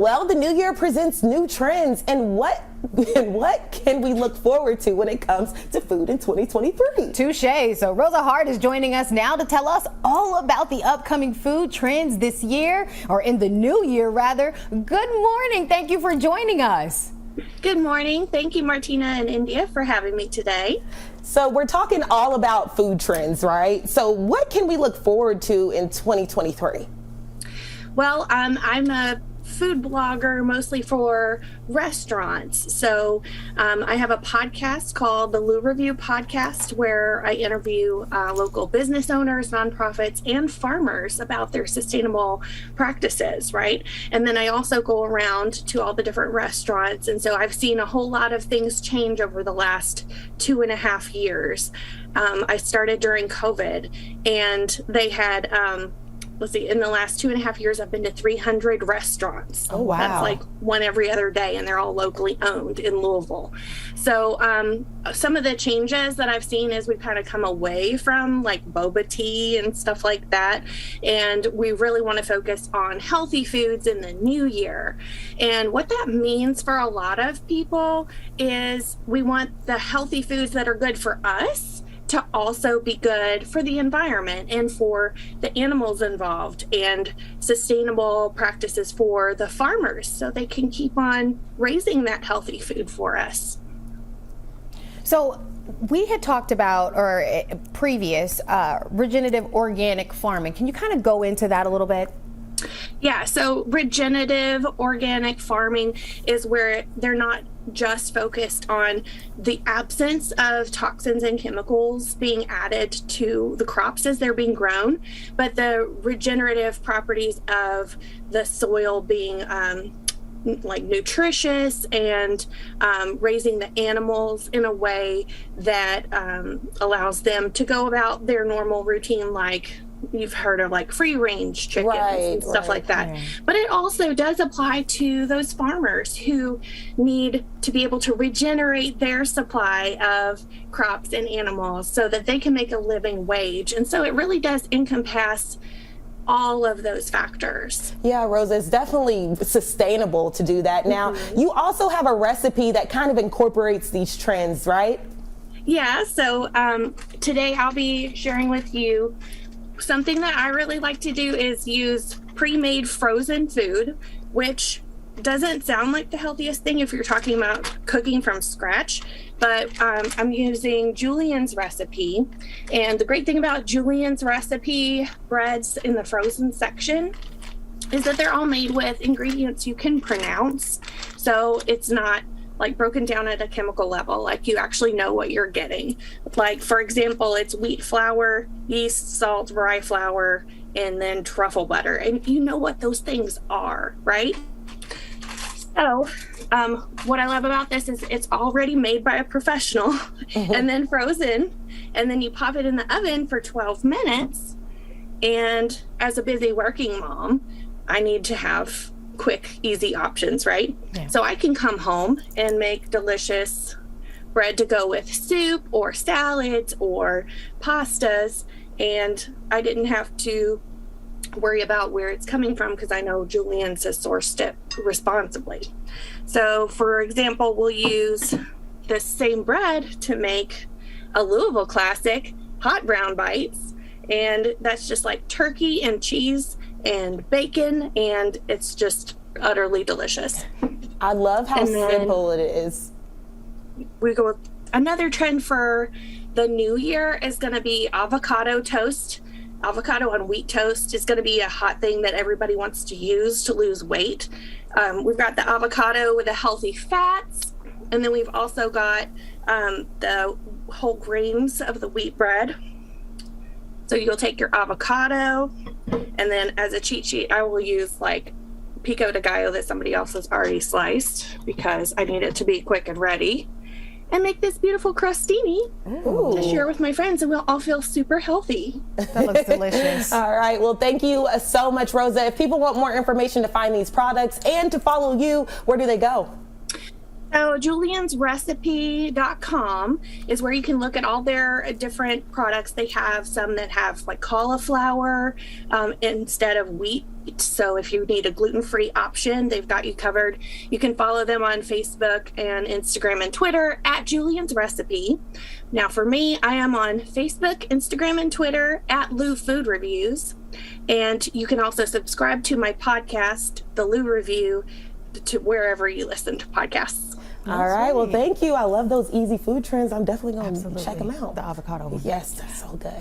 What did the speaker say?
Well, the new year presents new trends, and what can we look forward to when it comes to food in 2023? Touche. So Rosa Hart is joining us now to tell us all about the upcoming food trends this year, or in the new year rather. Good morning. Thank you for joining us. Good morning. Thank you, Martina and India, for having me today. So we're talking all about food trends, right? So what can we look forward to in 2023? Well, I'm a food blogger mostly for restaurants. So I have a podcast called the Lou Review Podcast, where I interview local business owners, nonprofits, and farmers about their sustainable practices, right? And then I also go around to all the different restaurants. And so I've seen a whole lot of things change over the last 2.5 years. I started during COVID, and they had in the last 2.5 years, I've been to 300 restaurants. Oh, wow. That's like one every other day, and they're all locally owned in Louisville. So some of the changes that I've seen is we've kind of come away from like boba tea and stuff like that. And we really want to focus on healthy foods in the new year. And what that means for a lot of people is we want the healthy foods that are good for us to also be good for the environment and for the animals involved, and sustainable practices for the farmers so they can keep on raising that healthy food for us. So we had talked about, or previous, regenerative organic farming. Can you kind of go into that a little bit? Yeah, so regenerative organic farming is where they're not just focused on the absence of toxins and chemicals being added to the crops as they're being grown, but the regenerative properties of the soil being like nutritious, and raising the animals in a way that allows them to go about their normal routine, like you've heard of like free range chickens and stuff like that. Right. But it also does apply to those farmers who need to be able to regenerate their supply of crops and animals so that they can make a living wage. And so it really does encompass all of those factors. Yeah, Rosa, it's definitely sustainable to do that. Now, you also have a recipe that kind of incorporates these trends, right? Yeah, so today I'll be sharing with you something that I really like to do is use pre-made frozen food, which doesn't sound like the healthiest thing if you're talking about cooking from scratch, but I'm using Julien's recipe. And the great thing about Julien's recipe breads in the frozen section is that they're all made with ingredients you can pronounce. So it's not like broken down at a chemical level, like you actually know what you're getting. Like, for example, it's wheat flour, yeast, salt, rye flour, and then truffle butter. And you know what those things are, right? So what I love about this is it's already made by a professional and then frozen, and then you pop it in the oven for 12 minutes. And as a busy working mom, I need to have quick, easy options, right? Yeah. So I can come home and make delicious bread to go with soup or salads or pastas, and I didn't have to worry about where it's coming from because I know Julien's has sourced it responsibly. So, for example, we'll use this same bread to make a Louisville classic, hot brown bites, and that's just like turkey and cheese and bacon, and it's just utterly delicious. I love how simple it is. We go with another trend for the new year is going to be avocado toast. Avocado on wheat toast is going to be a hot thing that everybody wants to use to lose weight. We've got the avocado with the healthy fats, and then we've also got the whole grains of the wheat bread. So you'll take your avocado, and then as a cheat sheet, I will use like pico de gallo that somebody else has already sliced because I need it to be quick and ready, and make this beautiful crostini to share with my friends, and we'll all feel super healthy. That looks delicious. All right. Well, thank you so much, Rosa. If people want more information to find these products and to follow you, where do they go? So juliensrecipe.com is where you can look at all their different products. They have some that have like cauliflower instead of wheat So if you need a gluten-free option, they've got you covered. You can follow them on Facebook and Instagram and Twitter at Julian's Recipe. Now for me, I am on Facebook, Instagram, and Twitter at Lou Food Reviews. And you can also subscribe to my podcast, The Lou Review, to wherever you listen to podcasts. All right. Well, thank you. I love those easy food trends. I'm definitely going to check them out. The avocado. Yes, that's so good.